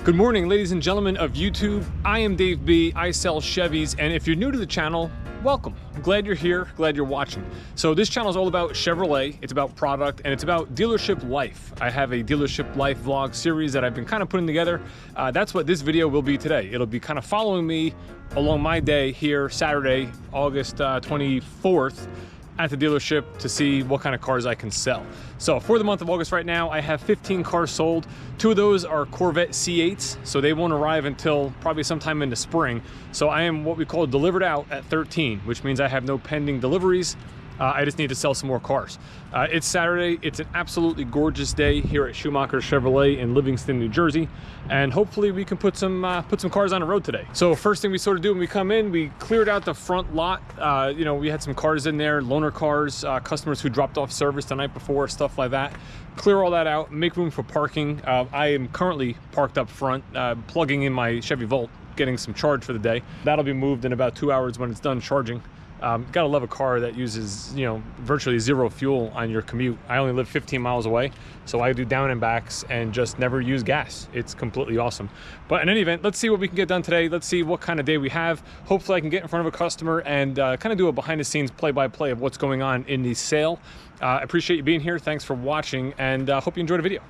Good morning, ladies and gentlemen of YouTube. I am Dave B. I sell Chevys, and if you're new to the channel, welcome. I'm glad you're here, glad you're watching. So this channel is all about Chevrolet, it's about product, and it's about dealership life. I have a dealership life vlog series that I've been kind of putting together. That's what this video will be today. It'll be kind of following me along my day here, Saturday, August 24th, at the dealership to see what kind of cars I can sell. So for the month of August right now, I have 15 cars sold. 2 of those are Corvette C8s, so they won't arrive until probably sometime in the spring. So I am what we call delivered out at 13, which means I have no pending deliveries. I just need to sell some more cars. It's Saturday. It's an absolutely gorgeous day here at Schumacher Chevrolet in Livingston, New Jersey, and hopefully we can put some cars on the road today. So first thing we sort of do when we come in, we cleared out the front lot. You know, we had some cars in there, loaner cars, customers who dropped off service the night before, stuff like that. Clear all that out, make room for parking. I am currently parked up front, plugging in my Chevy Volt, getting some charge for the day. That'll be moved in about 2 hours when it's done charging. Gotta love a car that uses, you know, virtually zero fuel on your commute. I only live 15 miles away, so I do down and backs and just never use gas. It's completely awesome. But in any event, let's see what we can get done today. Let's see what kind of day we have. Hopefully I can get in front of a customer and kind of do a behind the scenes play-by-play of what's going on in the sale. I appreciate you being here. Thanks for watching, and hope you enjoyed the video.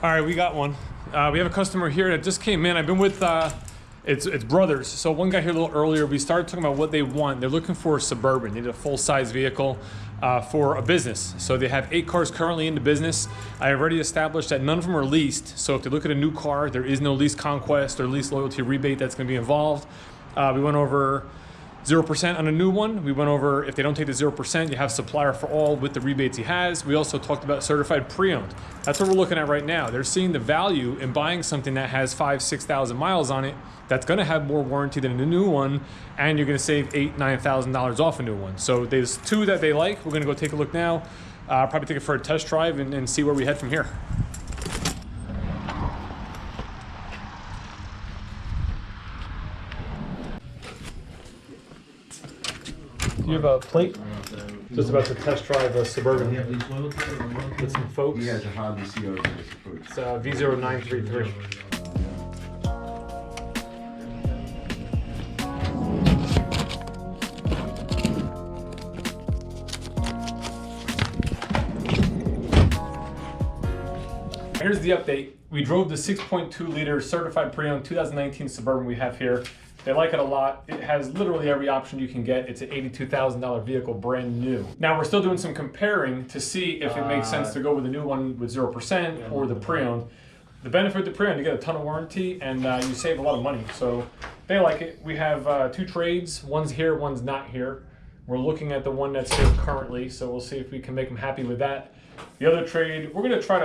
All right, we got one. We have a customer here that just came in. I've been with, it's brothers. So one guy here a little earlier, we started talking about what they want. They're looking for a Suburban. They need a full-size vehicle for a business. So they have 8 cars currently in the business. I have already established that none of them are leased. So if they look at a new car, there is no lease conquest or lease loyalty rebate that's gonna be involved. We went over 0% on a new one. We went over, if they don't take the 0%, you have supplier for all with the rebates he has. We also talked about certified pre-owned. That's what we're looking at right now. They're seeing the value in buying something that has 5,000 to 6,000 miles on it, that's gonna have more warranty than a new one, and you're gonna save $8,000 to $9,000 off a new one. So there's 2 that they like. We're gonna go take a look now. Probably take it for a test drive and see where we head from here. Do you have a plate? Just about to test drive a Suburban with some folks. He has a Honda CRV. It's V0933. Here's the update. We drove the 6.2 liter certified pre-owned 2019 Suburban we have here. They like it a lot. It has literally every option you can get. It's an $82,000 vehicle, brand new. Now we're still doing some comparing to see if it makes sense to go with a new one with 0% or the pre-owned. The benefit of the pre-owned, you get a ton of warranty and you save a lot of money. So they like it. We have 2 trades. One's here, one's not here. We're looking at the one that's here currently, so we'll see if we can make them happy with that. The other trade, we're gonna try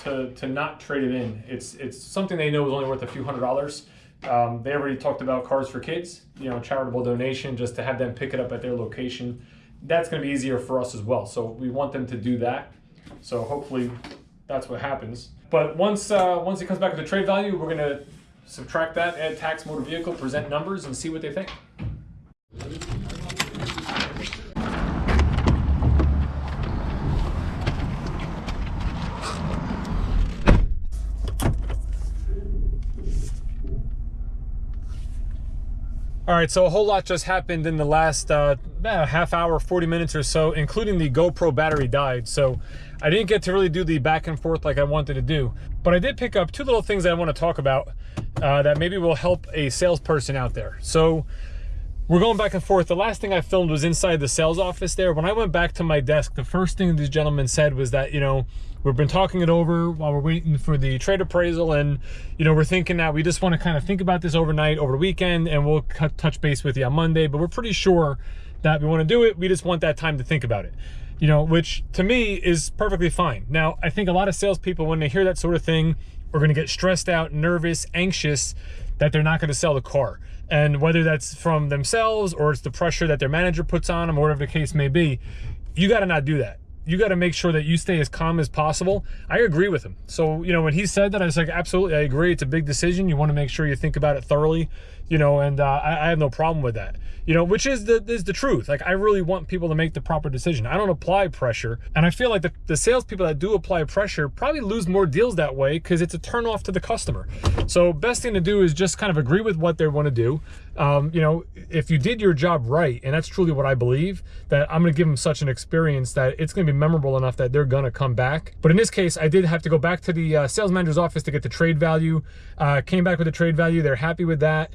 to not trade it in. It's something they know is only worth a few $100s. They already talked about Cars for Kids, you know, charitable donation, just to have them pick it up at their location. That's going to be easier for us as well. So we want them to do that. So hopefully that's what happens. But once it comes back with the trade value, we're going to subtract that, add tax, motor vehicle, present numbers, and see what they think. All right, so a whole lot just happened in the last half hour, 40 minutes or so, including the GoPro battery died. So I didn't get to really do the back and forth like I wanted to do. But I did pick up 2 little things that I want to talk about that maybe will help a salesperson out there. So we're going back and forth. The last thing I filmed was inside the sales office there. When I went back to my desk, the first thing these gentlemen said was that, you know, we've been talking it over while we're waiting for the trade appraisal, and you know, we're thinking that we just want to kind of think about this overnight, over the weekend, and we'll touch base with you on Monday, but we're pretty sure that we want to do it. We just want that time to think about it, you know, which to me is perfectly fine. Now, I think a lot of salespeople, when they hear that sort of thing, are going to get stressed out, nervous, anxious that they're not going to sell the car. And whether that's from themselves or it's the pressure that their manager puts on them or whatever the case may be, you got to not do that. you got to make sure that you stay as calm as possible. I agree with him. So, you know, when he said that, I was like, absolutely, I agree. It's a big decision. You want to make sure you think about it thoroughly, you know, and I have no problem with that, you know, which is the truth. Like, I really want people to make the proper decision. I don't apply pressure. And I feel like the salespeople that do apply pressure probably lose more deals that way because it's a turn off to the customer. So best thing to do is just kind of agree with what they want to do. You know, if you did your job right, and that's truly what I believe, that I'm going to give them such an experience that it's going to be memorable enough that they're going to come back. But in this case, I did have to go back to the sales manager's office to get the trade value. Came back with the trade value. They're happy with that.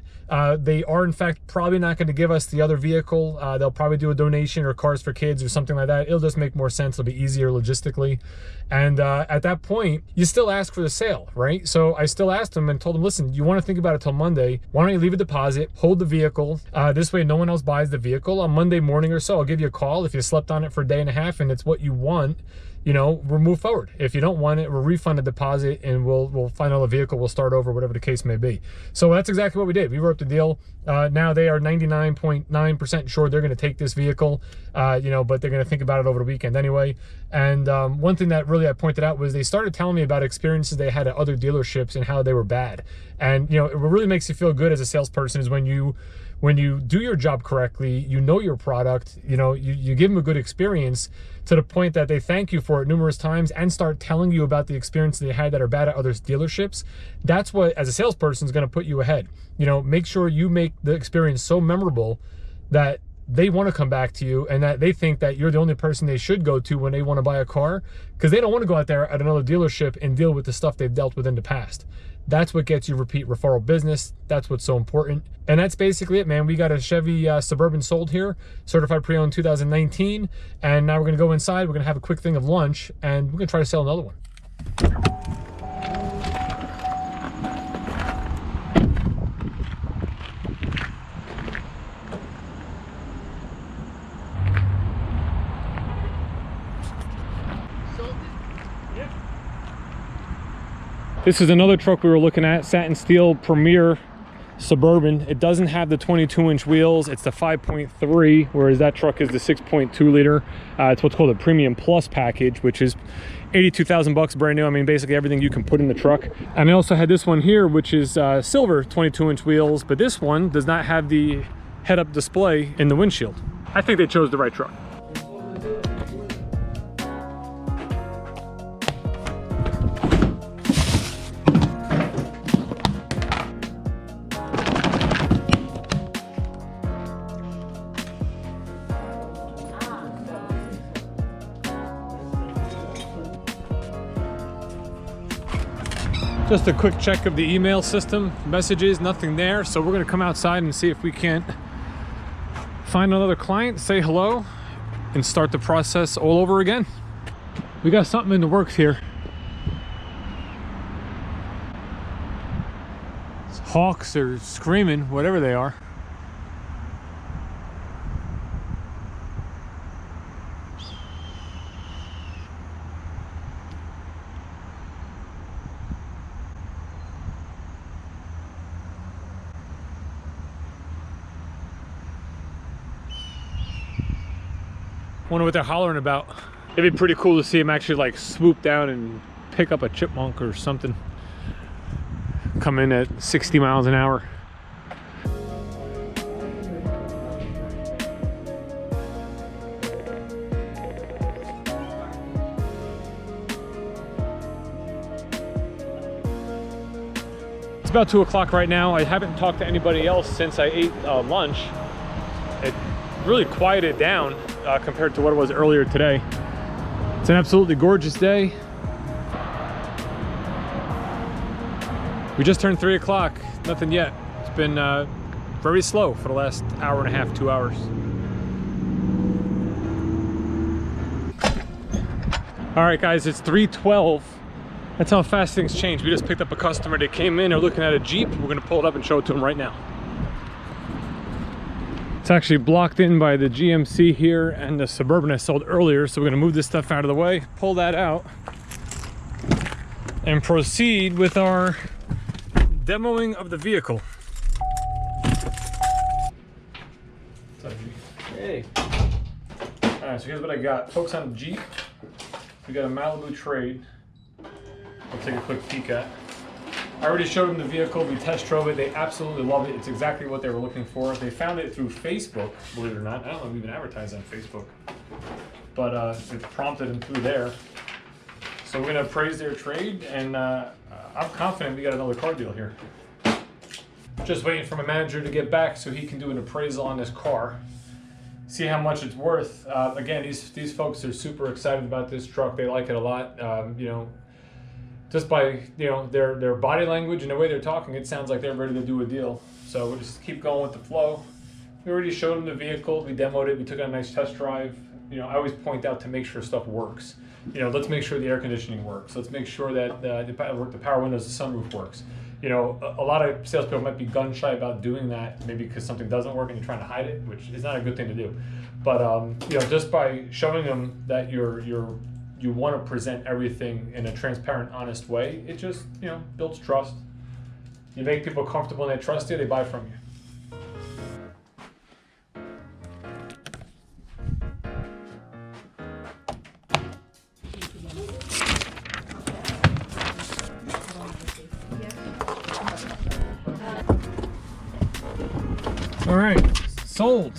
They are, in fact, probably not going to give us the other vehicle. They'll probably do a donation or Cars for Kids or something like that. It'll just make more sense. It'll be easier logistically. And at that point, you still ask for the sale, right? So I still asked them and told them, listen, you want to think about it till Monday. Why don't you leave a deposit, hold the vehicle. This way, no one else buys the vehicle. On Monday morning or so, I'll give you a call. If you slept on it for a day and a half and it's what you want, you know, we'll move forward. If you don't want it, we'll refund the deposit and we'll find another vehicle, we'll start over, whatever the case may be. So that's exactly what we did. We wrote the deal. Now they are 99.9% sure they're gonna take this vehicle, you know, but they're gonna think about it over the weekend anyway. And one thing that really I pointed out was they started telling me about experiences they had at other dealerships and how they were bad. And, you know, what really makes you feel good as a salesperson is when you do your job correctly, you know your product, you know, you give them a good experience to the point that they thank you for it numerous times and start telling you about the experiences they had that are bad at other dealerships. That's what, as a salesperson, is going to put you ahead. You know, make sure you make the experience so memorable that they want to come back to you and that they think that you're the only person they should go to when they want to buy a car, because they don't want to go out there at another dealership and deal with the stuff they've dealt with in the past. That's what gets you repeat referral business. That's what's so important. And that's basically it, man. We got a Chevy Suburban sold here, certified pre-owned 2019. And now we're gonna go inside. We're gonna have a quick thing of lunch and we're gonna try to sell another one. This is another truck we were looking at, Satin Steel Premier Suburban. It doesn't have the 22-inch wheels. It's the 5.3, whereas that truck is the 6.2 liter. It's what's called a Premium Plus package, which is 82,000 bucks brand new. I mean, basically everything you can put in the truck. And I also had this one here, which is silver 22-inch wheels, but this one does not have the head-up display in the windshield. I think they chose the right truck. Just a quick check of the email system, messages, nothing there. So we're gonna come outside and see if we can't find another client, say hello, and start the process all over again. We got something in the works here. Hawks are screaming, whatever they are. Wonder what they're hollering about. It'd be pretty cool to see him actually like swoop down and pick up a chipmunk or something. Come in at 60 miles an hour. It's about 2 o'clock right now. I haven't talked to anybody else since I ate lunch. It really quieted down compared to what it was earlier today. It's an absolutely gorgeous day. We just turned 3 o'clock, nothing yet. It's been very slow for the last hour and a half, 2 hours. All right, guys, it's 3:12. That's how fast things change. We just picked up a customer. They came in, they're looking at a Jeep. We're gonna pull it up and show it to them right now. It's actually blocked in by the GMC here and the Suburban I sold earlier. So we're gonna move this stuff out of the way, pull that out, and proceed with our demoing of the vehicle. What's up, G? Hey. All right, so here's what I got. Folks on the Jeep. we got a Malibu trade. We'll take a quick peek at. I already showed them the vehicle. We test drove it. They absolutely love it. It's exactly what they were looking for. They found it through Facebook, believe it or not. I don't know if we even advertised on Facebook, but it prompted them through there. So we're gonna appraise their trade, and I'm confident we got another car deal here. Just waiting for my manager to get back so he can do an appraisal on this car, see how much it's worth. Again, these folks are super excited about this truck. They like it a lot. You know, just by their body language and the way they're talking, it sounds like they're ready to do a deal. So we'll just keep going with the flow. We already showed them the vehicle. We demoed it. We took a nice test drive. You know, I always point out to make sure stuff works. You know, let's make sure the air conditioning works. Let's make sure that the power windows, the sunroof works. You know, a lot of salespeople might be gun shy about doing that, maybe because something doesn't work and you're trying to hide it, which is not a good thing to do. But you know, just by showing them that you want to present everything in a transparent, honest way, it just, you know, builds trust. You make people comfortable and they trust you, they buy from you. All right, sold.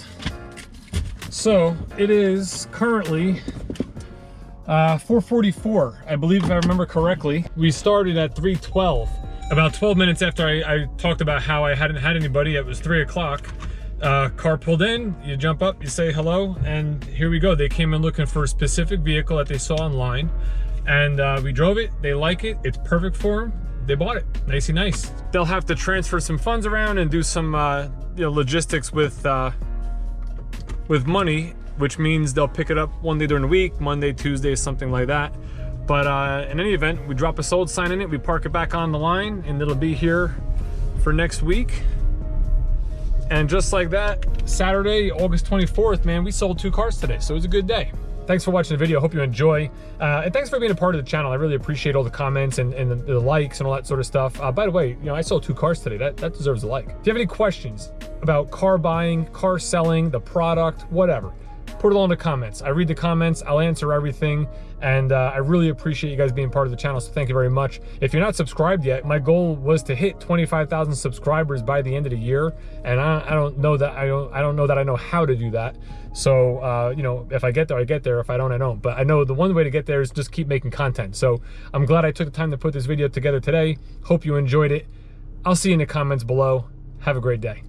So it is currently 4:44, I believe, if I remember correctly. We started at 3:12. About 12 minutes after I talked about how I hadn't had anybody, it was 3 o'clock. Car pulled in, you jump up, you say hello, and here we go. They came in looking for a specific vehicle that they saw online, and we drove it. They like it. It's perfect for them. They bought it. Nicey nice. They'll have to transfer some funds around and do some logistics with money, which means they'll pick it up one day during the week, Monday, Tuesday, something like that. But in any event, we drop a sold sign in it, we park it back on the line, and it'll be here for next week. And just like that, Saturday, August 24th, man, we sold 2 cars today, so it was a good day. Thanks for watching the video. Hope you enjoy. And thanks for being a part of the channel. I really appreciate all the comments and the likes and all that sort of stuff. By the way, you know, I sold 2 cars today. That deserves a like. If you have any questions about car buying, car selling, the product, whatever, put it all in the comments. I read the comments, I'll answer everything, and I really appreciate you guys being part of the channel, so thank you very much. If you're not subscribed yet, my goal was to hit 25,000 subscribers by the end of the year, and I don't know that I know how to do that. So you know, if I get there, I get there. If I don't, I don't. But I know the one way to get there is just keep making content. So I'm glad I took the time to put this video together today. Hope you enjoyed it. I'll see you in the comments below. Have a great day.